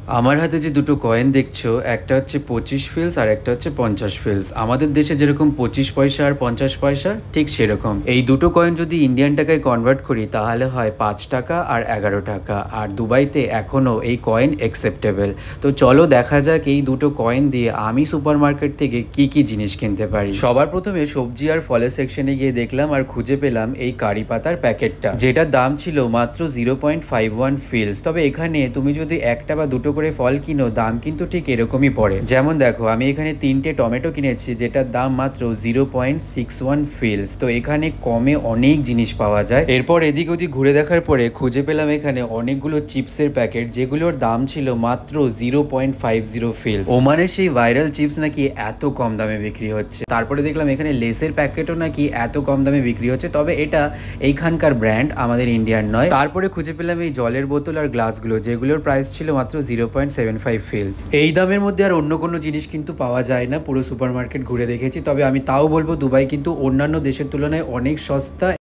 আমার হাতে যে দুটো কয়েন দেখছো, একটা হচ্ছে 25 ফিলস আর একটা হচ্ছে 50 ফিলস। আমাদের দেশে যেরকম 25 পয়সা আর 50 পয়সা, ঠিক সেরকম এই দুটো কয়েন যদি ইন্ডিয়ান টাকায় কনভার্ট করি তাহলে হয় 5 টাকা আর 11 টাকা। আর দুবাইতে এখনও এই কয়েন অ্যাকসেপ্টেবল। তো চলো দেখা যাক এই দুটো কয়েন দিয়ে আমি সুপার মার্কেট থেকে কি কি জিনিস কিনতে পারি। সবার প্রথমে সবজি আর ফলের সেকশনে গিয়ে দেখলাম আর খুঁজে পেলাম এই কারি পাতার প্যাকেটটা, যেটার দাম ছিল মাত্র 0.51 ফিলস। তবে এখানে তুমি যদি একটা বা দুটো করে ফল কিনো, দাম কিন্তু ঠিক এরকমই পড়ে। যেমন দেখো, আমি এখানে 3টে টমেটো কিনেছি যেটার দাম মাত্র 0.61 ফিলস। তো এখানে কমে অনেক জিনিস পাওয়া যায়। এরপর এদিক ওদিক ঘুরে দেখার পরে খুঁজে পেলাম এখানে অনেকগুলো চিপসের প্যাকেট, যেগুলোর দাম ছিল মাত্র 0.50 ফিলস। ওমানের সেই ভাইরাল চিপস নাকি এত কম দামে বিক্রি হচ্ছে। তারপরে দেখলাম এখানে লেসের প্যাকেটও নাকি এত কম দামে বিক্রি হচ্ছে, তবে এটা এইখানকার ব্র্যান্ড, আমাদের ইন্ডিয়ান নয়। তারপরে খুঁজে পেলাম এই জলের বোতল আর গ্লাসগুলো, যেগুলোর প্রাইস ছিল মাত্র 0.75 ফিলস। এই দামের মধ্যে আর অন্য কোনো জিনিস কিন্তু পাওয়া যায় না। পুরো সুপার মার্কেট ঘুরে দেখেছি, তবে আমি তাও বলবো দুবাই কিন্তু অন্যান্য দেশের তুলনায় অনেক সস্তা।